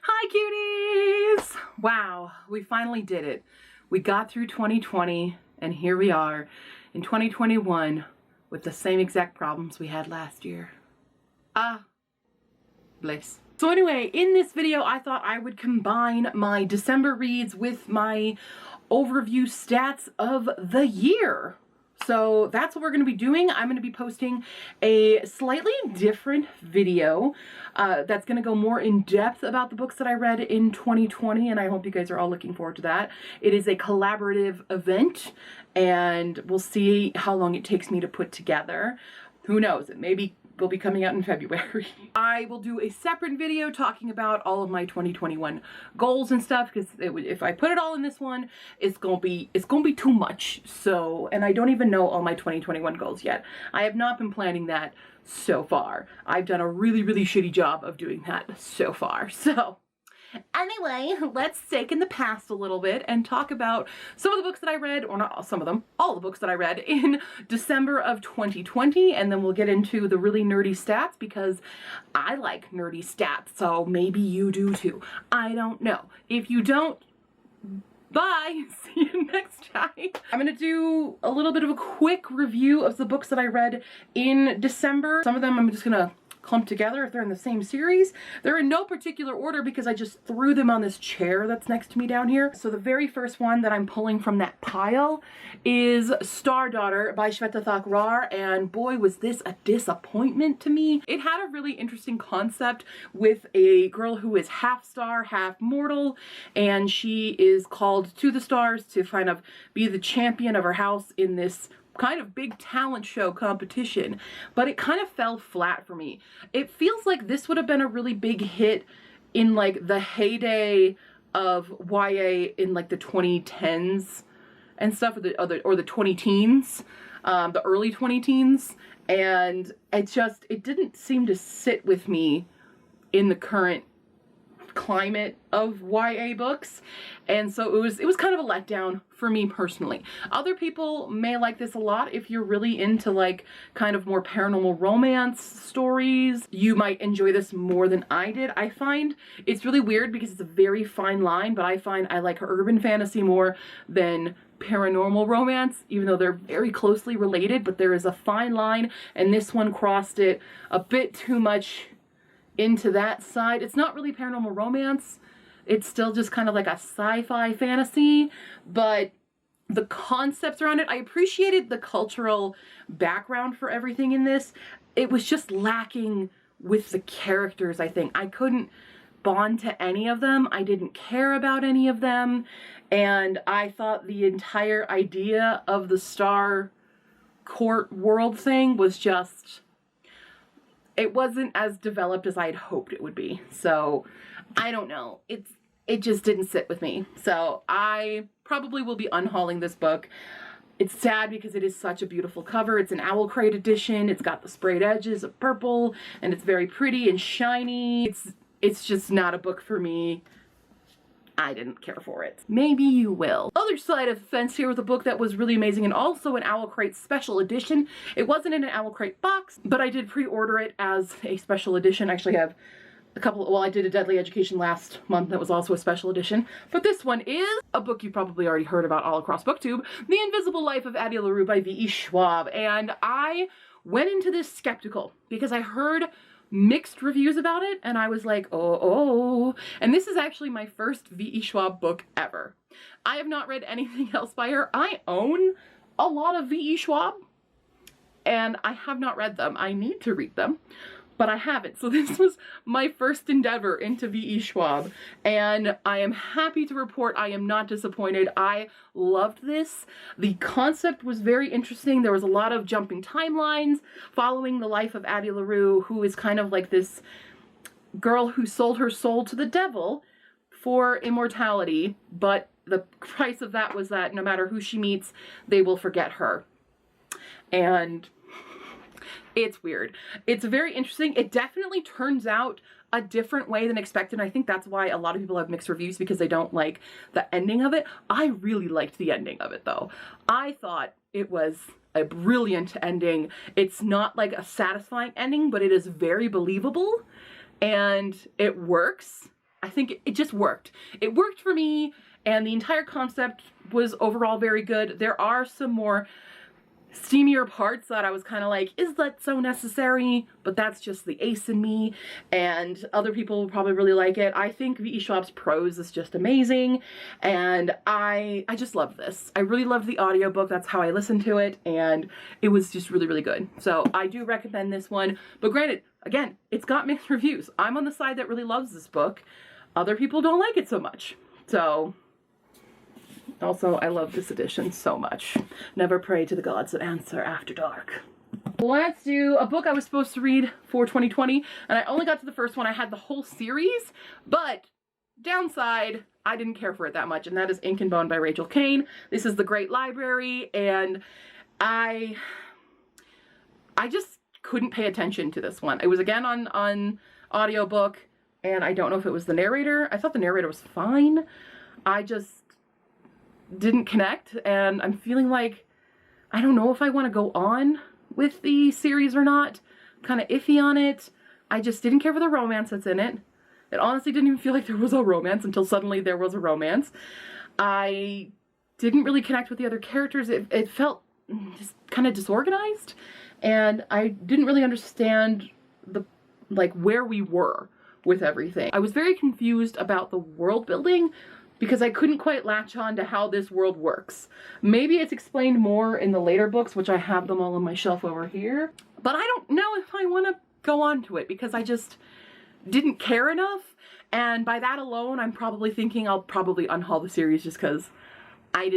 Hi cuties! Wow, we finally did it. We got through 2020 and here we are in 2021 with the same exact problems we had last year. Bliss. So anyway, in this video I thought I would combine my December reads with my overview stats of the year. So that's what we're going to be doing. I'm going to be posting a slightly different video that's going to go more in depth about the books that I read in 2020, and I hope you guys are all looking forward to that. It is a collaborative event, and we'll see how long it takes me to put together. Who knows? It maybe will be coming out in February. I will do a separate video talking about all of my 2021 goals and stuff, because if I put it all in this one, it's gonna be too much. So, and I don't even know all my 2021 goals yet. I have not been planning that so far. I've done a really shitty job of doing that so far. So anyway, let's stake in the past a little bit and talk about some of the books that I read, or not some of them, all the books that I read in December of 2020, and then we'll get into the really nerdy stats because I like nerdy stats, so maybe you do too. I don't know. If you don't, bye! See you next time. I'm gonna do a little bit of a quick review of the books that I read in December. Some of them I'm just gonna clump together if they're in the same series. They're in no particular order because I just threw them on this chair that's next to me down here. So the very first one that I'm pulling from that pile is Star Daughter by Shweta Thakrar, and boy was this a disappointment to me. It had a really interesting concept with a girl who is half star, half mortal, and she is called to the stars to kind of be the champion of her house in this kind of big talent show competition, but it kind of fell flat for me. It feels like this would have been a really big hit in like the heyday of YA in like the 2010s and stuff, or the 20 teens, the early 20 teens, and it didn't seem to sit with me in the current climate of YA books, and so it was kind of a letdown for me personally. Other people may like this a lot. If you're really into like kind of more paranormal romance stories, you might enjoy this more than I did. I find it's really weird because it's a very fine line, but I find I like urban fantasy more than paranormal romance, even though they're very closely related, but there is a fine line, and this one crossed it a bit too much into that side. It's not really paranormal romance. It's still just kind of like a sci-fi fantasy, but the concepts around it, I appreciated the cultural background for everything in this. It was just lacking with the characters, I think. I couldn't bond to any of them. I didn't care about any of them, and I thought the entire idea of the Star Court world thing was just, it wasn't as developed as I had hoped it would be. So I don't know. It just didn't sit with me. So I probably will be unhauling this book. It's sad because it is such a beautiful cover. It's an Owl Crate edition. It's got the sprayed edges of purple, and it's very pretty and shiny. It's just not a book for me. I didn't care for it. Maybe you will. Other side of the fence here with a book that was really amazing, and also an Owl Crate special edition. It wasn't in an Owl Crate box, but I did pre-order it as a special edition. I actually have a couple, well, I did a Deadly Education last month that was also a special edition. But this one is a book you probably already heard about all across BookTube, The Invisible Life of Addie LaRue by V.E. Schwab. And I went into this skeptical because I heard mixed reviews about it, and I was like, oh. And this is actually my first V.E. Schwab book ever. I have not read anything else by her. I own a lot of V.E. Schwab, and I have not read them. I need to read them, but I haven't. So this was my first endeavor into V.E. Schwab, and I am happy to report I am not disappointed. I loved this. The concept was very interesting. There was a lot of jumping timelines following the life of Addie LaRue, who is kind of like this girl who sold her soul to the devil for immortality, but the price of that was that no matter who she meets, they will forget her. And it's weird. It's very interesting. It definitely turns out a different way than expected. And I think that's why a lot of people have mixed reviews, because they don't like the ending of it. I really liked the ending of it though. I thought it was a brilliant ending. It's not like a satisfying ending, but it is very believable and it works. I think it just worked. It worked for me, and the entire concept was overall very good. There are some more steamier parts that I was kind of like, is that so necessary? But that's just the ace in me, and other people will probably really like it. I think V.E. Schwab's prose is just amazing, and I just love this. I really loved the audiobook. That's how I listened to it, and it was just really, really good. So I do recommend this one, but granted, again, it's got mixed reviews. I'm on the side that really loves this book. Other people don't like it so much. So also, I love this edition so much. Never pray to the gods that answer after dark. Let's do a book I was supposed to read for 2020, and I only got to the first one. I had the whole series, but downside, I didn't care for it that much, and that is Ink and Bone by Rachel Kane. This is the Great Library, and I just couldn't pay attention to this one. It was again on audiobook, and I don't know if it was the narrator. I thought the narrator was fine. I just didn't connect, and I'm feeling like I don't know if I want to go on with the series or not. I'm kind of iffy on it. I just didn't care for the romance that's in it. It honestly didn't even feel like there was a romance until suddenly there was a romance. I didn't really connect with the other characters. It felt just kind of disorganized, and I didn't really understand where we were with everything. I was very confused about the world building, because I couldn't quite latch on to how this world works. Maybe it's explained more in the later books, which I have them all on my shelf over here. But I don't know if I want to go on to it, because I just didn't care enough. And by that alone, I'm probably thinking I'll probably unhaul the series, just because I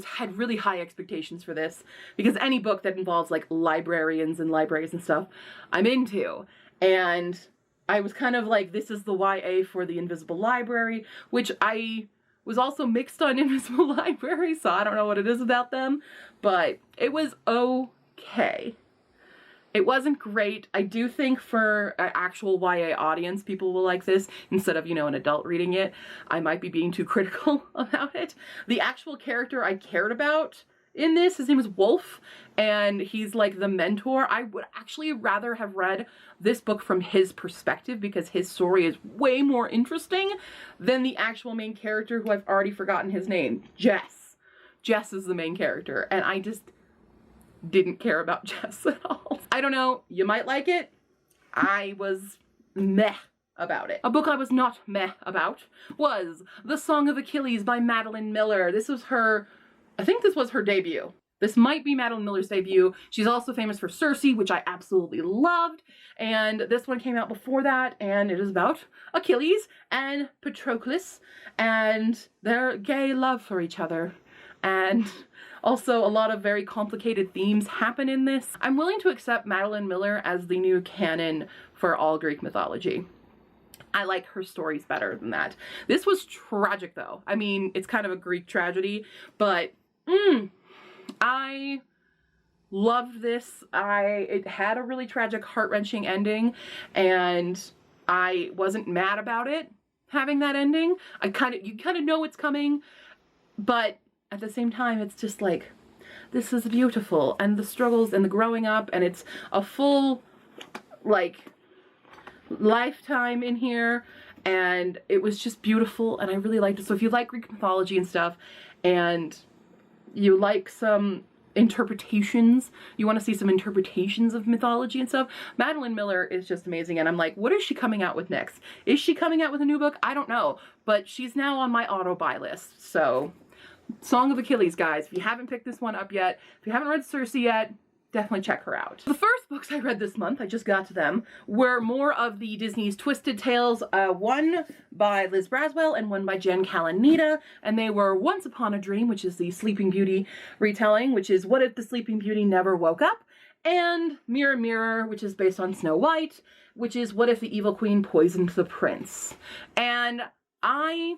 had really high expectations for this. Because any book that involves like librarians and libraries and stuff, I'm into. And I was kind of like, this is the YA for the Invisible Library, which I was also mixed on Invisible Library, so I don't know what it is about them, but it was okay. It wasn't great. I do think for an actual YA audience, people will like this instead of, an adult reading it. I might be being too critical about it. The actual character I cared about in this, his name is Wolf, and he's like the mentor. I would actually rather have read this book from his perspective, because his story is way more interesting than the actual main character, who I've already forgotten his name. Jess. Jess is the main character, and I just didn't care about Jess at all. I don't know, you might like it. I was meh about it. A book I was not meh about was The Song of Achilles by Madeline Miller. This was I think this was her debut. This might be Madeline Miller's debut. She's also famous for Circe, which I absolutely loved. And this one came out before that, and it is about Achilles and Patroclus and their gay love for each other. And also a lot of very complicated themes happen in this. I'm willing to accept Madeline Miller as the new canon for all Greek mythology. I like her stories better than that. This was tragic though. I mean, it's kind of a Greek tragedy, but I loved this. It had a really tragic, heart-wrenching ending, and I wasn't mad about it having that ending. You kind of know it's coming, but at the same time, it's just like, this is beautiful, and the struggles and the growing up, and it's a full lifetime in here, and it was just beautiful, and I really liked it. So if you like Greek mythology and stuff, and you like some interpretations, you want to see some interpretations of mythology and stuff, Madeline Miller is just amazing. And I'm like, what is she coming out with next? Is she coming out with a new book? I don't know, but she's now on my auto buy list. So Song of Achilles, guys, if you haven't picked this one up yet, if you haven't read Circe yet, definitely check her out. The first books I read this month, I just got to them, were more of the Disney's Twisted Tales, one by Liz Braswell and one by Jen Kalanita, and they were Once Upon a Dream, which is the Sleeping Beauty retelling, which is What If the Sleeping Beauty Never Woke Up, and Mirror Mirror, which is based on Snow White, which is What If the Evil Queen Poisoned the Prince. And I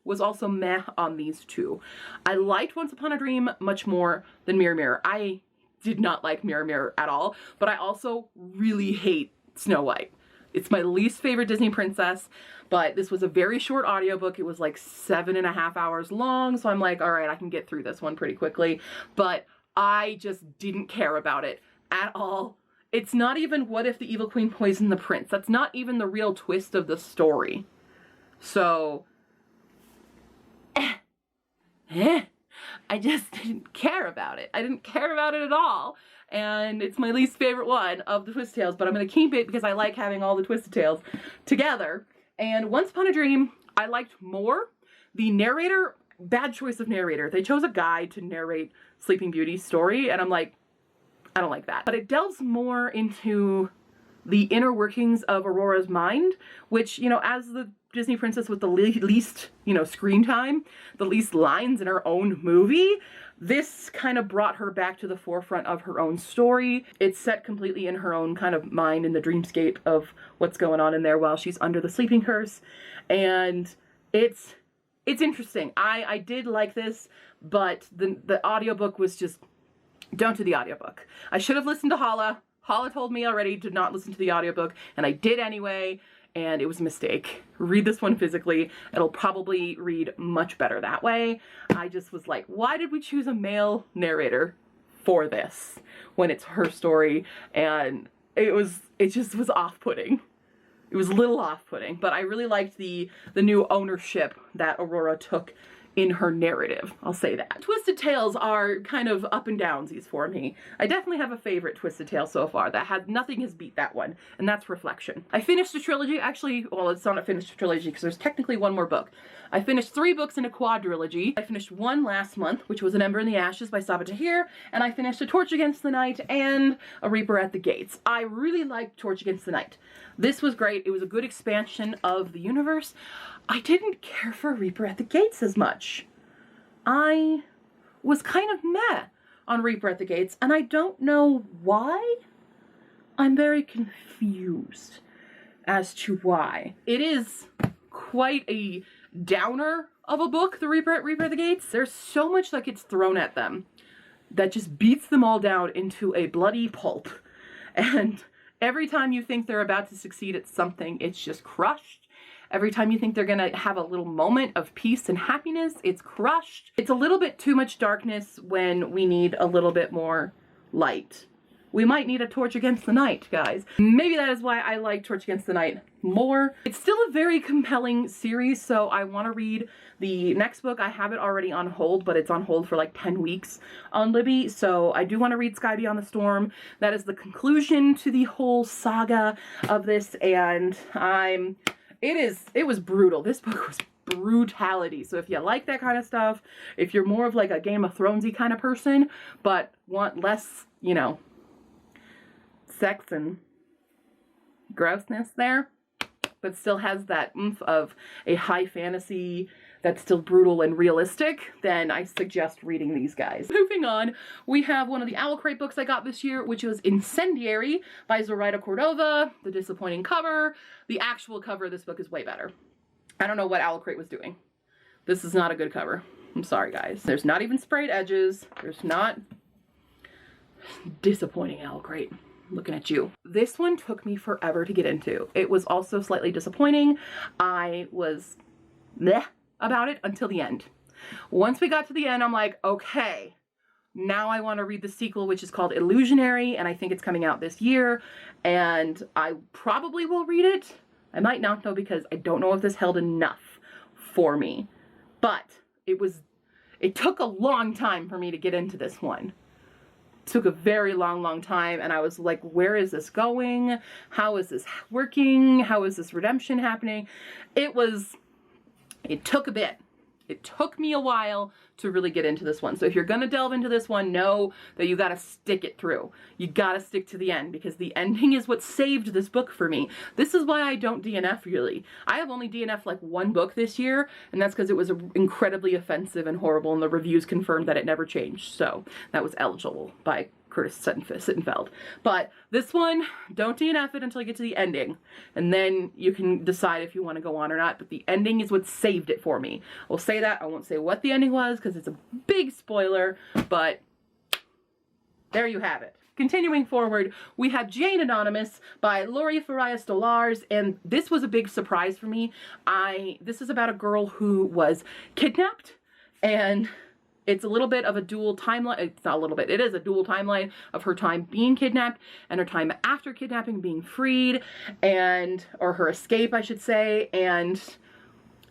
was also meh on these two. I liked Once Upon a Dream much more than Mirror Mirror. I did not like Mirror Mirror at all, but I also really hate Snow White. It's my least favorite Disney princess, but this was a very short audiobook. It was like 7.5 hours long, so I'm like, all right, I can get through this one pretty quickly, but I just didn't care about it at all. It's not even What If the Evil Queen Poisoned the Prince. That's not even the real twist of the story. So, I just didn't care about it. I didn't care about it at all. And it's my least favorite one of the Twisted Tales, but I'm going to keep it because I like having all the Twisted Tales together. And Once Upon a Dream, I liked more. The narrator, bad choice of narrator. They chose a guy to narrate Sleeping Beauty's story, and I'm like, I don't like that. But it delves more into the inner workings of Aurora's mind, which, you know, as the Disney princess with the least, you know, screen time, the least lines in her own movie, this kind of brought her back to the forefront of her own story. It's set completely in her own kind of mind, in the dreamscape of what's going on in there while she's under the sleeping curse. And it's interesting. I did like this, but the audiobook was just, don't do the audiobook. I should have listened to Hala. Hala told me already to not listen to the audiobook, and I did anyway, and it was a mistake. Read this one physically. It'll probably read much better that way. I just was like, why did we choose a male narrator for this when it's her story? And it just was off-putting. It was a little off-putting, but I really liked the new ownership that Aurora took in her narrative. I'll say that. Twisted Tales are kind of up and downsies for me. I definitely have a favorite Twisted Tale so far that nothing has beat that one, and that's Reflection. I finished a trilogy, actually, well, it's not a finished trilogy because there's technically one more book. I finished 3 books in a quadrilogy. I finished one last month, which was An Ember in the Ashes by Sabaa Tahir, and I finished A Torch Against the Night and A Reaper at the Gates. I really liked Torch Against the Night. This was great. It was a good expansion of the universe. I didn't care for Reaper at the Gates as much. I was kind of meh on Reaper at the Gates, and I don't know why. I'm very confused as to why. It is quite a downer of a book, the Reaper at the Gates. There's so much that gets thrown at them that just beats them all down into a bloody pulp. And every time you think they're about to succeed at something, it's just crushed. Every time you think they're gonna have a little moment of peace and happiness, it's crushed. It's a little bit too much darkness when we need a little bit more light. We might need a Torch Against the Night, guys. Maybe that is why I like Torch Against the Night more. It's still a very compelling series, so I want to read the next book. I have it already on hold, but it's on hold for like 10 weeks on Libby, so I do want to read Sky Beyond the Storm. That is the conclusion to the whole saga of this, and it was brutal. This book was brutality. So if you like that kind of stuff, if you're more of like a Game of Thronesy kind of person, but want less, you know, sex and grossness there, but still has that oomph of a high fantasy that's still brutal and realistic, then I suggest reading these guys. Moving on, we have one of the Owl Crate books I got this year, which was Incendiary by Zoraida Cordova. The disappointing cover. The actual cover of this book is way better. I don't know what Owl Crate was doing. This is not a good cover. I'm sorry, guys. There's not even sprayed edges. There's not... Disappointing, Owl Crate. Looking at you. This one took me forever to get into. It was also slightly disappointing. I was meh about it until the end. Once we got to the end, I'm like, okay, now I want to read the sequel, which is called Illusionary, and I think it's coming out this year, and I probably will read it. I might not, though, because I don't know if this held enough for me. But it took a long time for me to get into this one. Took a very long time, and I was like, where is this going? How is this working? How is this redemption happening? It took a bit. It took me a while to really get into this one. So if you're gonna delve into this one, know that you gotta stick it through. You gotta stick to the end, because the ending is what saved this book for me. This is why I don't DNF, really. I have only DNF like 1 book this year, and that's because it was incredibly offensive and horrible, and the reviews confirmed that it never changed. So that was eligible by Curtis Sittenfeld. But this one, don't DNF it until you get to the ending, and then you can decide if you want to go on or not. But the ending is what saved it for me. I'll say that. I won't say what the ending was because it's a big spoiler, but there you have it. Continuing forward, we have Jane Anonymous by Laurie Lars, and this was a big surprise for me. This is about a girl who was kidnapped, and it's a little bit of a dual timeline. It's not a little bit. It is a dual timeline of her time being kidnapped and her time after kidnapping being freed, or her escape, I should say. And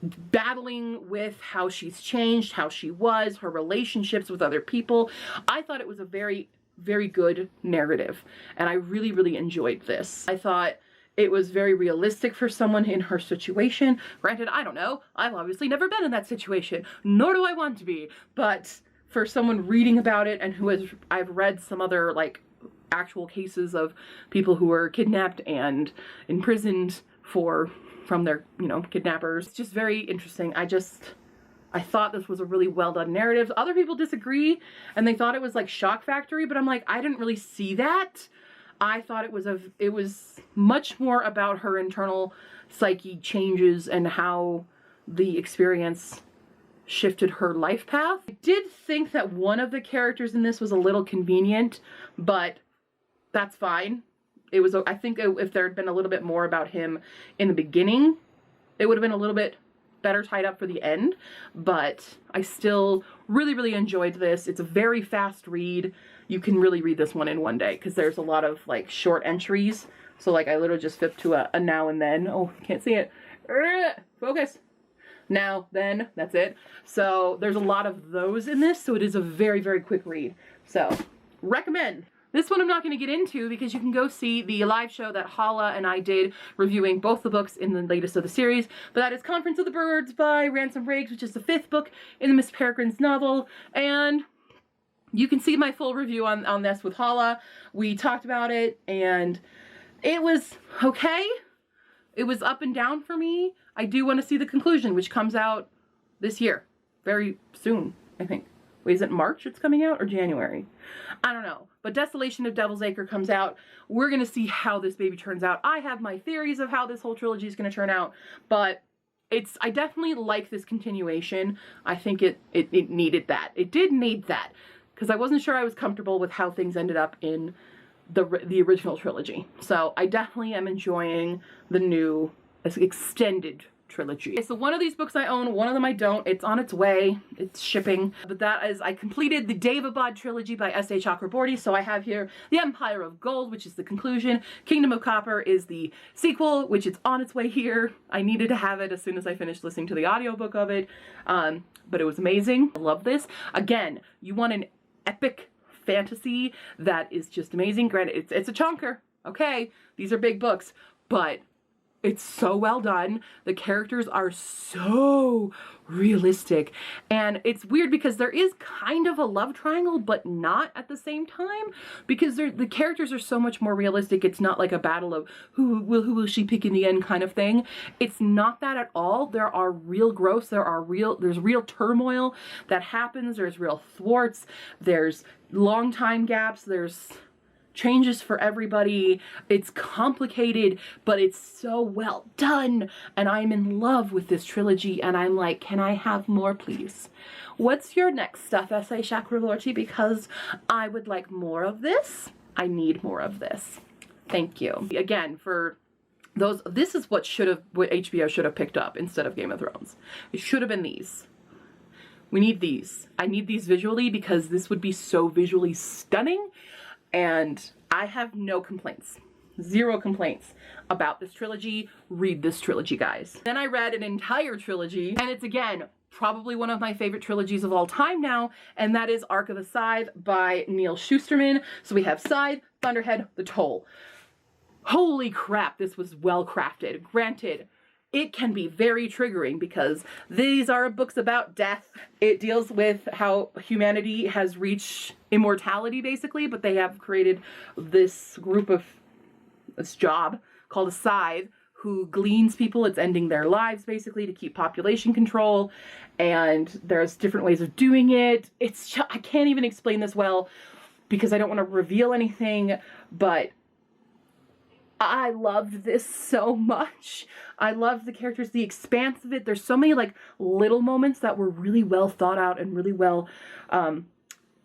battling with how she's changed, how she was, her relationships with other people. I thought it was a very, very good narrative, and I really, really enjoyed this. I thought it was very realistic for someone in her situation. Granted, I don't know. I've obviously never been in that situation, nor do I want to be. But for someone reading about it and I've read some other like actual cases of people who were kidnapped and imprisoned from their, kidnappers. It's just very interesting. I thought this was a really well done narrative. Other people disagree and they thought it was like shock factory, but I'm like, I didn't really see that. I thought it was much more about her internal psyche changes and how the experience shifted her life path. I did think that one of the characters in this was a little convenient, but that's fine. I think if there had been a little bit more about him in the beginning, it would have been a little bit better tied up for the end, but I still really, really enjoyed this. It's a very fast read. You can really read this one in one day because there's a lot of like short entries. So like I literally just flipped to a now and then. Oh, can't see it. Focus. Now, then, that's it. So there's a lot of those in this. So it is a very, very quick read. So recommend. This one I'm not going to get into because you can go see the live show that Hala and I did reviewing both the books in the latest of the series. But that is Conference of the Birds by Ransom, which is the 5th book in the Miss Peregrine's novel. And you can see my full review on this with Hala. We talked about it and it was okay. It was up and down for me. I do want to see the conclusion, which comes out this year. Very soon, I think. Wait, is it March it's coming out or January? I don't know. But Desolation of Devil's Acre comes out. We're going to see how this baby turns out. I have my theories of how this whole trilogy is going to turn out, but I definitely like this continuation. I think it needed that. It did need that because I wasn't sure I was comfortable with how things ended up in the original trilogy. So I definitely am enjoying the new extended trilogy. Okay, so one of these books I own, one of them I don't. It's on its way. It's shipping. But that is, I completed the Devabad trilogy by S.A. Chakraborty. So I have here The Empire of Gold, which is the conclusion. Kingdom of Copper is the sequel, which is on its way here. I needed to have it as soon as I finished listening to the audiobook of it. But it was amazing. I love this. Again, you want an epic fantasy that is just amazing. Granted, it's a chunker. Okay, these are big books, but it's so well done. The characters are so realistic. And it's weird because there is kind of a love triangle, but not at the same time. Because the characters are so much more realistic. It's not like a battle of who will she pick in the end kind of thing. It's not that at all. There are real growths. There's real turmoil that happens. There's real thwarts. There's long time gaps. There's changes for everybody. It's complicated, but it's so well done. And I'm in love with this trilogy. And I'm like, can I have more, please? What's your next stuff, S.A. Chakraborty? Because I would like more of this. I need more of this. Thank you. Again, for those, this is what HBO should have picked up instead of Game of Thrones. It should have been these. We need these. I need these visually because this would be so visually stunning. And I have no complaints, 0 complaints about this trilogy. Read this trilogy, guys. Then I read an entire trilogy, and it's again, probably one of my favorite trilogies of all time now, and that is Arc of the Scythe by Neil Shusterman. So we have Scythe, Thunderhead, The Toll. Holy crap, this was well crafted. Granted, it can be very triggering because these are books about death. It deals with how humanity has reached immortality, basically, but they have created this job called a scythe who gleans people. It's ending their lives, basically, to keep population control. And there's different ways of doing it. I can't even explain this well because I don't want to reveal anything, but I loved this so much. I loved the characters, the expanse of it. There's so many like little moments that were really well thought out and really well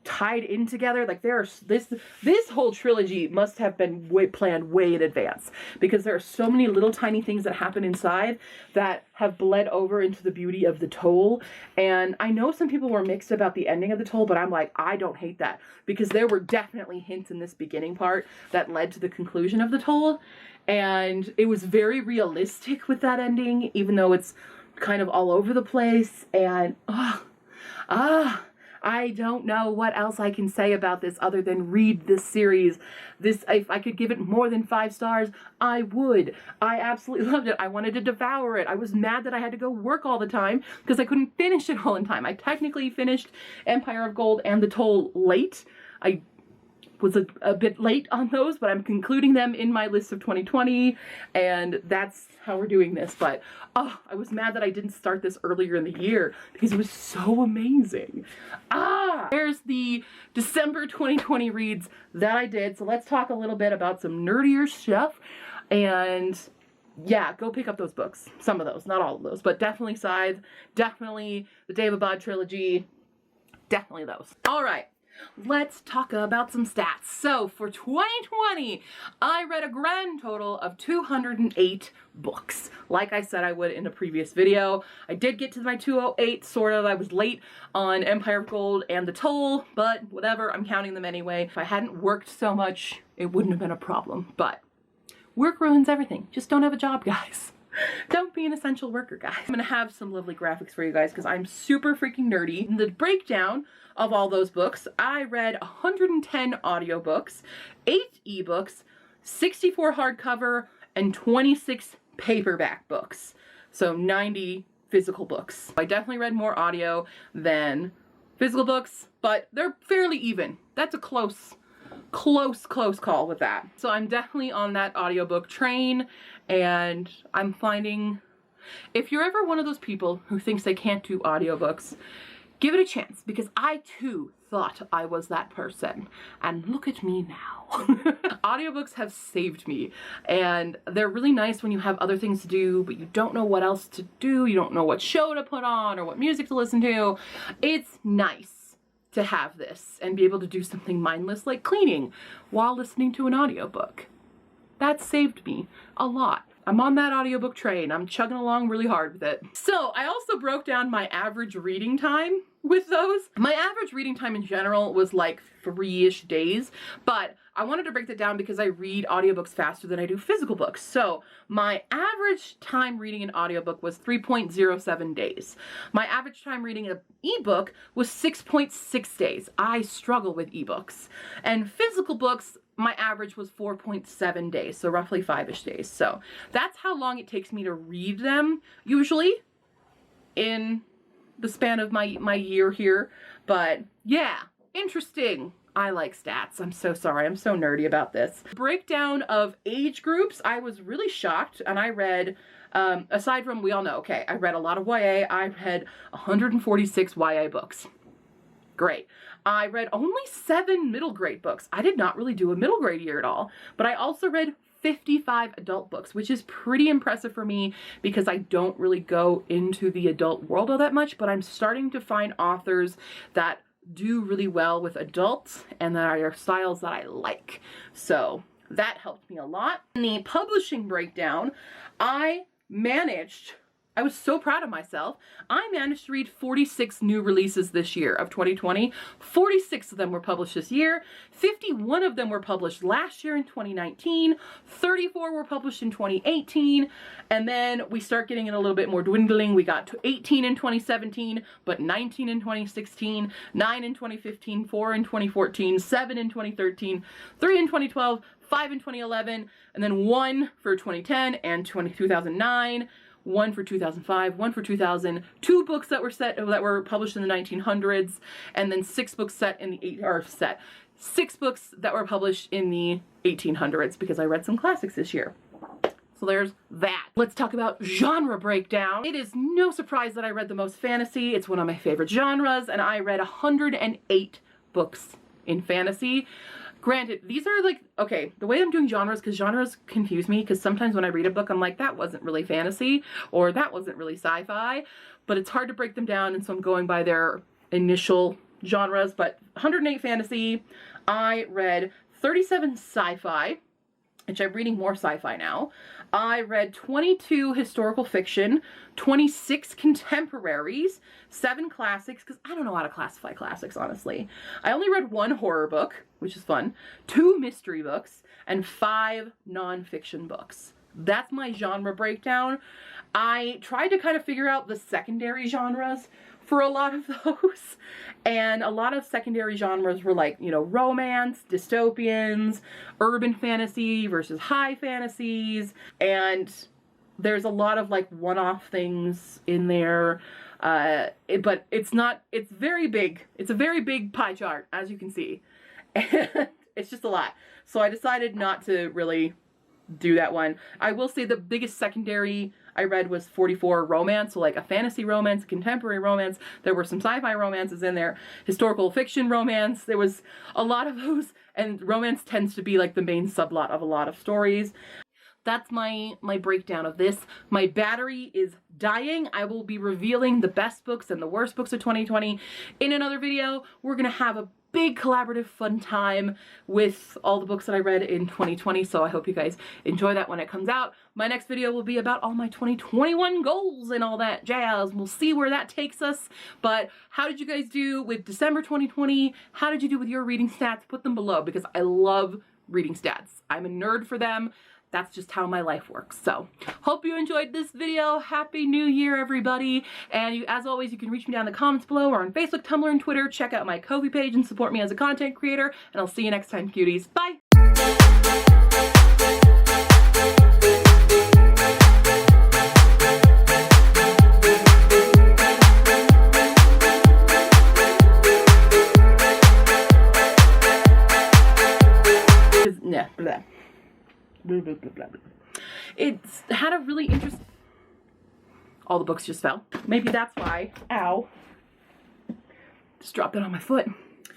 tied in together. Like this whole trilogy must have been planned way in advance because there are so many little tiny things that happen inside that have bled over into the beauty of The Toll. And I know some people were mixed about the ending of The Toll, but I'm like, I don't hate that because there were definitely hints in this beginning part that led to the conclusion of The Toll. And it was very realistic with that ending, even though it's kind of all over the place, and I don't know what else I can say about this other than read this series. This, if I could give it more than 5 stars, I would. I absolutely loved it. I wanted to devour it. I was mad that I had to go work all the time because I couldn't finish it all in time. I technically finished Empire of Gold and The Toll late. I was a bit late on those, but I'm concluding them in my list of 2020, and that's how we're doing this. But I was mad that I didn't start this earlier in the year because it was so amazing. There's the December 2020 reads that I did. So let's talk a little bit about some nerdier stuff, and yeah, go pick up those books. Some of those, not all of those, but definitely Scythe, definitely the Day of Abad trilogy, definitely those. All right. Let's talk about some stats. So for 2020, I read a grand total of 208 books. Like I said I would in a previous video. I did get to my 208, sort of. I was late on Empire of Gold and The Toll, but whatever, I'm counting them anyway. If I hadn't worked so much, it wouldn't have been a problem. But work ruins everything. Just don't have a job, guys. Don't be an essential worker, guys. I'm gonna have some lovely graphics for you guys because I'm super freaking nerdy. In the breakdown of all those books, I read 110 audiobooks, 8 ebooks, 64 hardcover, and 26 paperback books. So 90 physical books. I definitely read more audio than physical books, but they're fairly even. That's a close call with that. So I'm definitely on that audiobook train, and I'm finding if you're ever one of those people who thinks they can't do audiobooks, give it a chance, because I too thought I was that person, and look at me now. Audiobooks have saved me, and they're really nice when you have other things to do, but you don't know what else to do, you don't know what show to put on or what music to listen to. It's nice to have this and be able to do something mindless like cleaning while listening to an audiobook. That saved me a lot. I'm on that audiobook train. I'm chugging along really hard with it. So I also broke down my average reading time with those. My average reading time in general was like 3-ish days, but I wanted to break that down because I read audiobooks faster than I do physical books. So my average time reading an audiobook was 3.07 days. My average time reading an ebook was 6.6 days. I struggle with ebooks. And physical books, my average was 4.7 days, so roughly 5-ish days. So that's how long it takes me to read them, usually, in the span of my year here. But yeah, interesting. I like stats. I'm so sorry. I'm so nerdy about this. Breakdown of age groups. I was really shocked, and I read, aside from, we all know, okay, I read a lot of YA. I read 146 YA books. Great. I read only 7 middle grade books. I did not really do a middle grade year at all, but I also read 55 adult books, which is pretty impressive for me because I don't really go into the adult world all that much, but I'm starting to find authors that do really well with adults and that are styles that I like. So that helped me a lot. In the publishing breakdown, I was so proud of myself. I managed to read 46 new releases this year of 2020. 46 of them were published this year. 51 of them were published last year in 2019. 34 were published in 2018. And then we start getting it a little bit more dwindling. We got to 18 in 2017, but 19 in 2016, 9 in 2015, 4 in 2014, 7 in 2013, 3 in 2012, 5 in 2011, and then 1 for 2010 and 2009. 1 for 2005, 1 for 2000, 2 books that were published in the 1900s, and then 6 books 6 books that were published in the 1800s, because I read some classics this year. So there's that. Let's talk about genre breakdown. It is no surprise that I read the most fantasy. It's one of my favorite genres, and I read 108 books in fantasy. Granted, these are like, okay, the way I'm doing genres, because genres confuse me, because sometimes when I read a book, I'm like, that wasn't really fantasy, or that wasn't really sci-fi, but it's hard to break them down, and so I'm going by their initial genres. But 108 fantasy, I read 37 sci-fi, which I'm reading more sci-fi now. I read 22 historical fiction, 26 contemporaries, 7 classics, because I don't know how to classify classics, honestly. I only read 1 horror book, which is fun, 2 mystery books, and 5 nonfiction books. That's my genre breakdown. I tried to kind of figure out the secondary genres for a lot of those, and a lot of secondary genres were like, you know, romance, dystopians, urban fantasy versus high fantasies, and there's a lot of like one-off things in there, but it's very big. It's a very big pie chart, as you can see, and it's just a lot. So I decided not to really do that one. I will say the biggest secondary I read was 44 romance, so like a fantasy romance, contemporary romance. There were some sci-fi romances in there, historical fiction romance. There was a lot of those, and romance tends to be like the main subplot of a lot of stories. That's my breakdown of this. My battery is dying. I will be revealing the best books and the worst books of 2020 in another video. We're gonna have a big collaborative fun time with all the books that I read in 2020, so I hope you guys enjoy that when it comes out. My next video will be about all my 2021 goals and all that jazz. We'll see where that takes us, but how did you guys do with December 2020? How did you do with your reading stats? Put them below, because I love reading stats. I'm a nerd for them. That's just how my life works. So, hope you enjoyed this video. Happy New Year, everybody. And as always, you can reach me down in the comments below or on Facebook, Tumblr, and Twitter. Check out my Ko-fi page and support me as a content creator. And I'll see you next time, cuties. Bye! Nah, blah. Blah, blah, blah, blah, blah. It's had a really interesting... All the books just fell. Maybe that's why. Ow. Just dropped it on my foot.